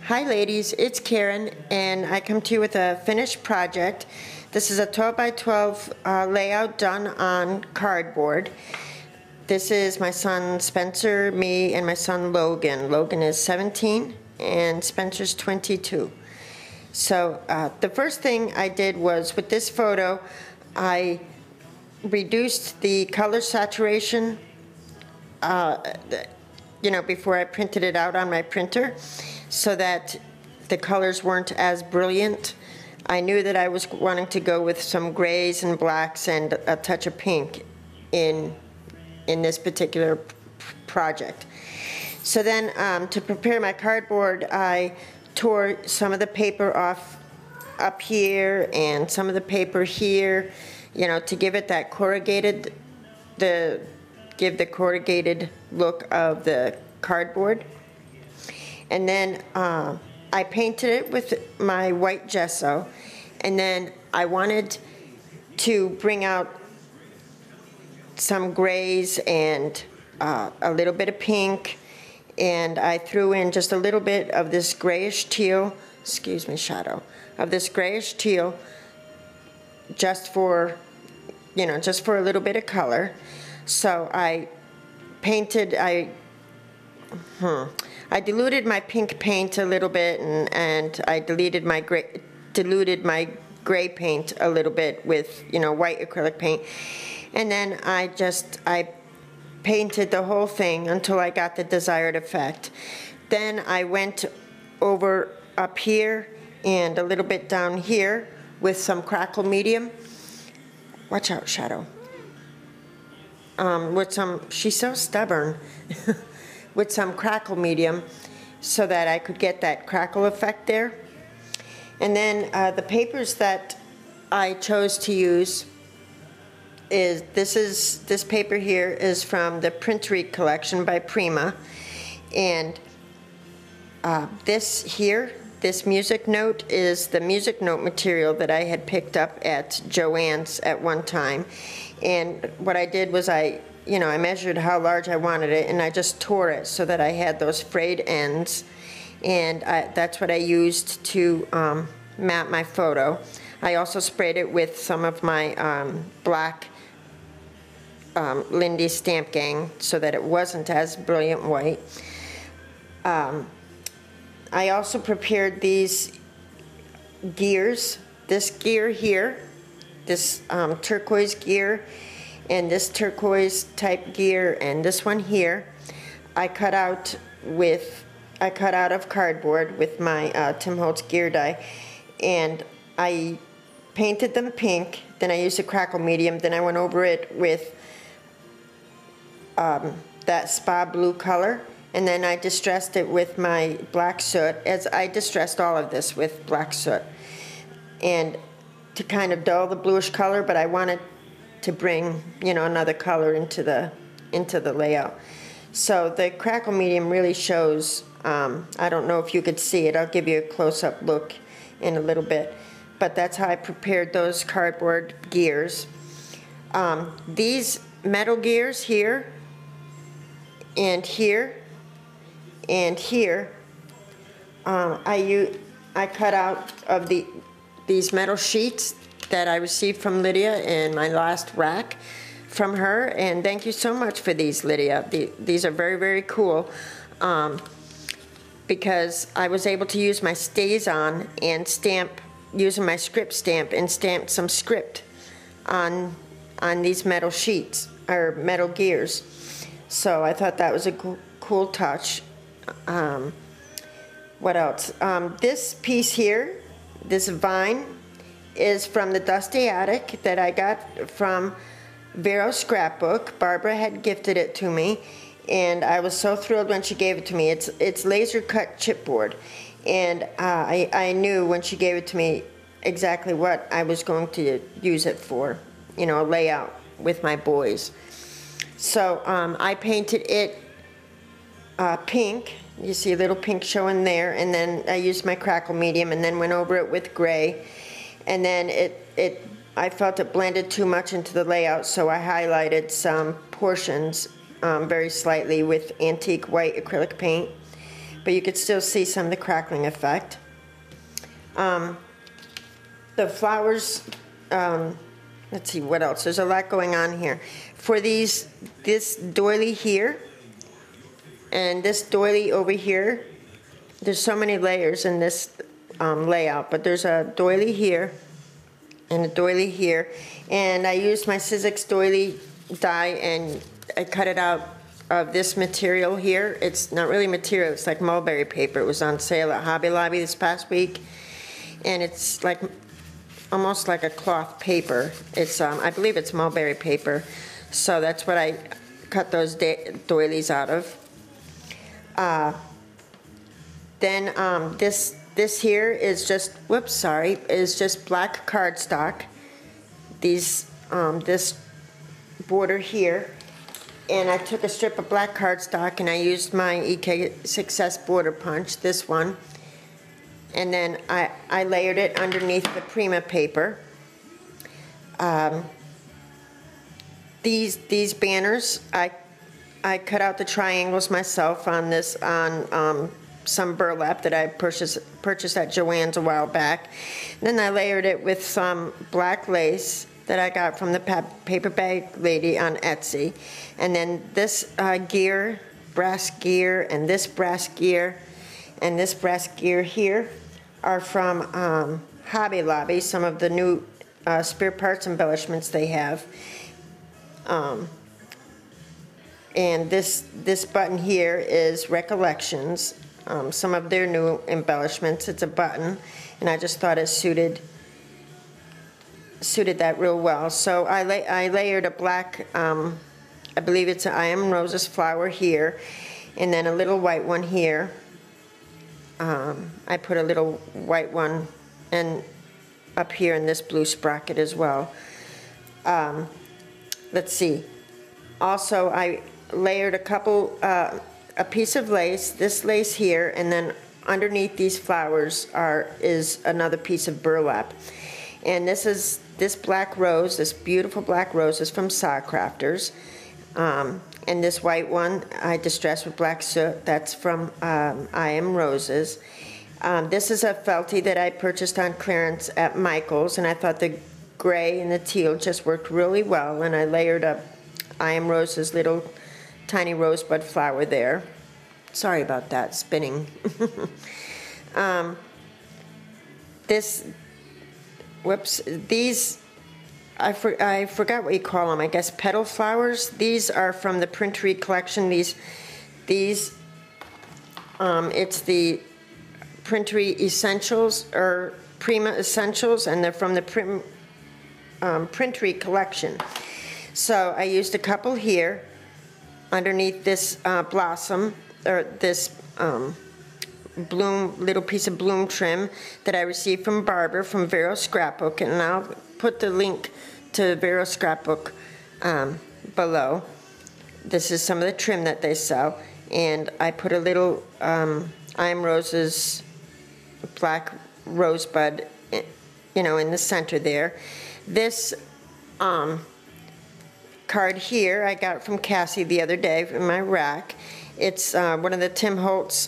Hi ladies, it's Karen, and I come to you with a finished project. This is a 12 by 12 layout done on cardboard. This is my son Spencer, me, and my son Logan. Logan is 17 and Spencer's 22. So the first thing I did was, with this photo, I reduced the color saturation before I printed it out on my printer, so that the colors weren't as brilliant. I knew that I was wanting to go with some grays and blacks and a touch of pink in this particular project. So then to prepare my cardboard, I tore some of the paper off up here and some of the paper here, to give it that corrugated, give the corrugated look of the cardboard. And then I painted it with my white gesso, and then I wanted to bring out some grays and a little bit of pink, and I threw in just a little bit of this grayish teal, of this grayish teal, just for a little bit of color. So I painted, I diluted my pink paint a little bit, and I diluted my gray paint a little bit with white acrylic paint, and then I painted the whole thing until I got the desired effect. Then I went over up here and a little bit down here with some crackle medium. Watch out, Shadow. She's so stubborn. With some crackle medium, so that I could get that crackle effect there. And then the papers that I chose to use is this paper here is from the Printery collection by Prima, and this music note is the music note material that I had picked up at Joann's at one time. And what I did was I measured how large I wanted it, and I just tore it so that I had those frayed ends, and that's what I used to map my photo. I also sprayed it with some of my black Lindy Stamp Gang so that it wasn't as brilliant white. I also prepared these gears, this gear here, this turquoise gear, and this turquoise type gear, and this one here, I cut out of cardboard with my Tim Holtz gear die, and I painted them pink. Then I used a crackle medium. Then I went over it with that spa blue color, and then I distressed it with my black soot, as I distressed all of this with black soot, and to kind of dull the bluish color, but I wanted to bring another color into the layout. So the crackle medium really shows, I don't know if you could see it, I'll give you a close-up look in a little bit, but that's how I prepared those cardboard gears. These metal gears here and here and here, I cut out of these metal sheets that I received from Lydia in my last rack from her, and thank you so much for these, Lydia. These are very, very cool, because I was able to use my StazOn and using my script stamp, and stamp some script on these metal sheets, or metal gears. So I thought that was a cool touch. What else? This piece here, this vine, is from the Dusty Attic that I got from Vero's scrapbook. Barbara had gifted it to me, and I was so thrilled when she gave it to me. It's laser cut chipboard, and I knew when she gave it to me exactly what I was going to use it for, a layout with my boys. So I painted it pink. You see a little pink showing there, and then I used my crackle medium and then went over it with gray. And then I felt it blended too much into the layout, so I highlighted some portions very slightly with antique white acrylic paint. but you could still see some of the crackling effect. The flowers, let's see what else. There's a lot going on here. For this doily here and this doily over here, there's so many layers in this layout, but there's a doily here and a doily here. And I used my Sizzix doily die and I cut it out of this material here. It's not really material, it's like mulberry paper. It was on sale at Hobby Lobby this past week. And it's like almost like a cloth paper. It's I believe it's mulberry paper. So that's what I cut those doilies out of. Then this here is just, is just black cardstock. This border here, and I took a strip of black cardstock and I used my EK Success border punch, this one, and then I layered it underneath the Prima paper. These banners, I cut out the triangles myself on this, on some burlap that I purchased at Joann's a while back. Then I layered it with some black lace that I got from the paper bag lady on Etsy. And then this gear, brass gear, and this brass gear, and this brass gear here are from Hobby Lobby, some of the new spare parts embellishments they have. And this button here is Recollections, some of their new embellishments. It's a button, and I just thought it suited that real well. So I layered a black, I believe it's an I Am Roses flower here, and then a little white one here. I put a little white one and up here in this blue sprocket as well. Let's see. Also, I layered a piece of lace, this lace here, and then underneath these flowers is another piece of burlap. And this black rose, this beautiful black rose, is from Saw Crafters. And this white one I distressed with black soot. That's from I Am Roses. This is a felty that I purchased on clearance at Michael's, and I thought the gray and the teal just worked really well. And I layered up I Am Roses little tiny rosebud flower there. Sorry about that spinning. These. I forgot what you call them. I guess petal flowers. These are from the Printery collection. It's the Printery Essentials or Prima Essentials, and they're from the Printery collection. So I used a couple here underneath this blossom, or this little piece of bloom trim that I received from Barbara from Vero Scrapbook, and I'll put the link to Vero Scrapbook below. This is some of the trim that they sell, and I put a little I Am Roses black rosebud, in the center there. This card here I got from Cassie the other day in my rack. It's one of the Tim Holtz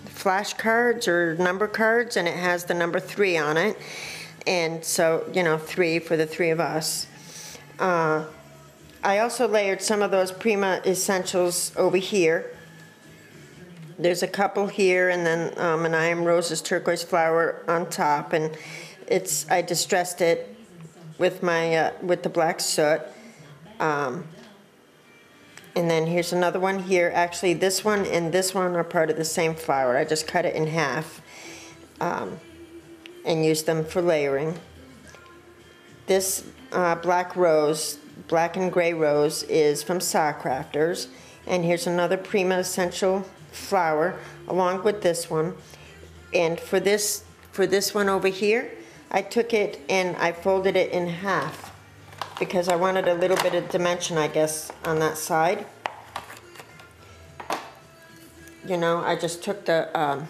flash cards or number cards, and it has the number 3 on it. And so, 3 for the 3 of us. I also layered some of those Prima Essentials over here. There's a couple here, and then an I Am Roses turquoise flower on top, and I distressed it with my with the black soot. And then here's another one here. Actually, this one and this one are part of the same flower. I just cut it in half and used them for layering. This black and gray rose is from Saw Crafters. And here's another Prima Essential flower along with this one. And for this one over here, I took it and I folded it in half because I wanted a little bit of dimension, I guess, on that side. I just took the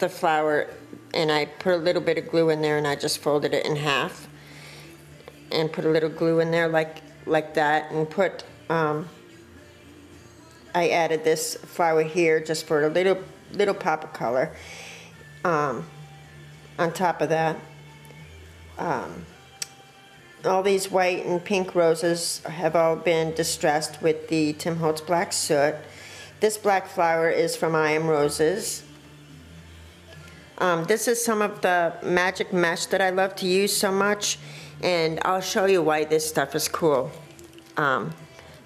flower and I put a little bit of glue in there, and I just folded it in half and put a little glue in there like that, and put I added this flower here just for a little pop of color. On top of that, all these white and pink roses have all been distressed with the Tim Holtz Black Soot. This black flower is from I Am Roses. This is some of the magic mesh that I love to use so much, and I'll show you why this stuff is cool.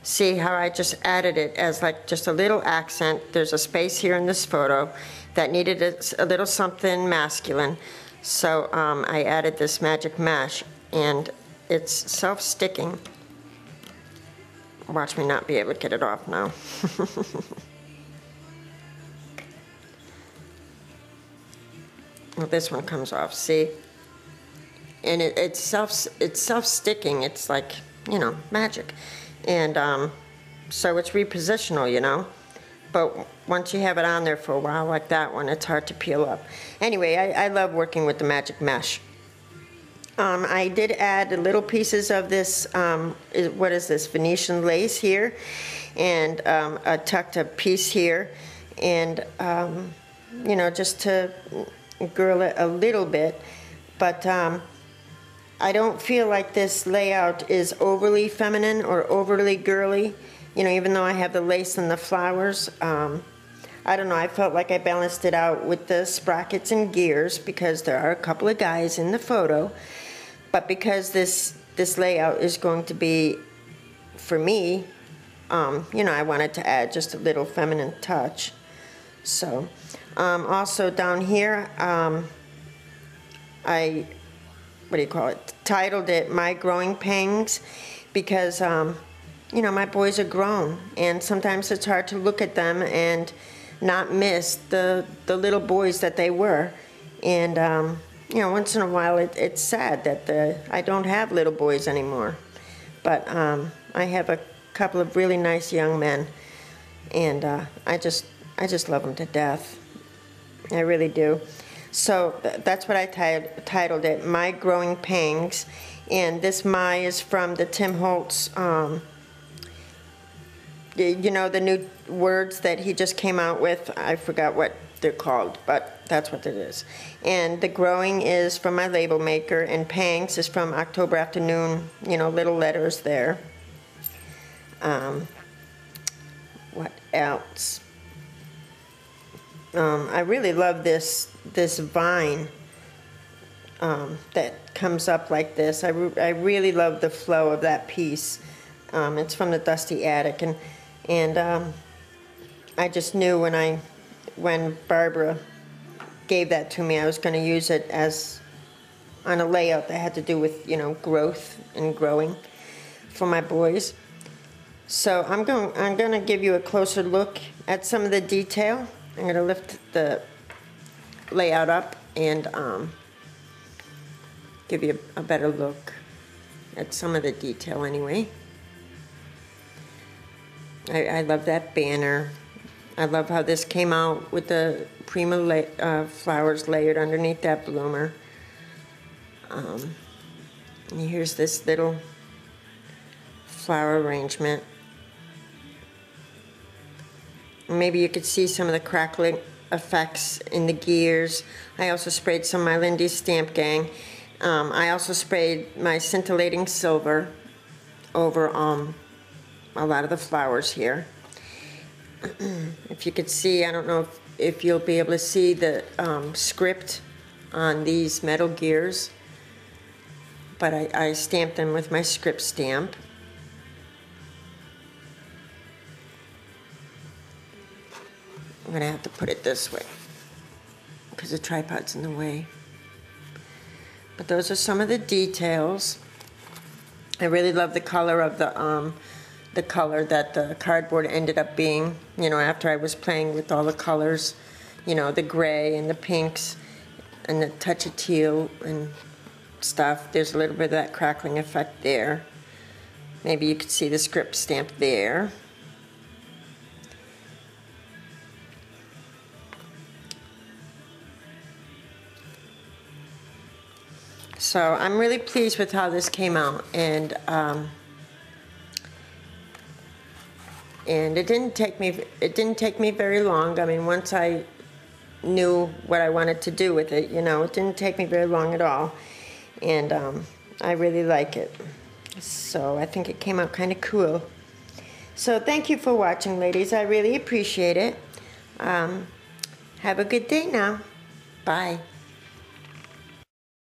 See how I just added it as like just a little accent. There's a space here in this photo that needed a little something masculine, so I added this magic mesh, and it's self-sticking. Watch me not be able to get it off now. Well, this one comes off, see? And it's self-sticking. It's like, you know, magic. And so it's repositional, you know? But once you have it on there for a while like that one, it's hard to peel up. Anyway, I love working with the magic mesh. I did add little pieces of this, what is this, Venetian lace here, and I tucked a piece here, and, you know, just to girl it a little bit, but I don't feel like this layout is overly feminine or overly girly, you know, even though I have the lace and the flowers. I don't know, I felt like I balanced it out with the sprockets and gears because there are a couple of guys in the photo. But because this layout is going to be, for me, you know, I wanted to add just a little feminine touch. So, also down here, I, what do you call it, titled it My Growing Pangs, because, you know, my boys are grown, and sometimes it's hard to look at them and not miss the little boys that they were. And, you know, once in a while it's sad that I don't have little boys anymore. But I have a couple of really nice young men, and I just love them to death. I really do. So that's what I titled it, My Growing Pangs. And this My is from the Tim Holtz, you know, the new words that he just came out with. I forgot what they're called, but that's what it is. And the growing is from my label maker, and Pangs is from October Afternoon, you know, little letters there. What else? I really love this vine that comes up like this. I really love the flow of that piece. It's from the Dusty Attic, and I just knew when Barbara gave that to me, I was going to use it as on a layout that had to do with, you know, growth and growing for my boys. So I'm going to give you a closer look at some of the detail. I'm going to lift the layout up and give you a better look at some of the detail anyway. I love that banner. I love how this came out with the Prima flowers layered underneath that bloomer. And here's this little flower arrangement. Maybe you could see some of the crackling effects in the gears. I also sprayed some of my Lindy's Stamp Gang. I also sprayed my scintillating silver over a lot of the flowers here. If you could see, I don't know if you'll be able to see the script on these metal gears, but I stamped them with my script stamp. I'm going to have to put it this way because the tripod's in the way. But those are some of the details. I really love the color of the color that the cardboard ended up being, you know, after I was playing with all the colors, you know, the gray and the pinks and the touch of teal and stuff. There's a little bit of that crackling effect there. Maybe you could see the script stamp there. So I'm really pleased with how this came out, and and it didn't take me very long. I mean, once I knew what I wanted to do with it, it didn't take me very long at all, and I really like it. So I think it came out kind of cool. So thank you for watching, ladies. I really appreciate it. Have a good day now. Bye.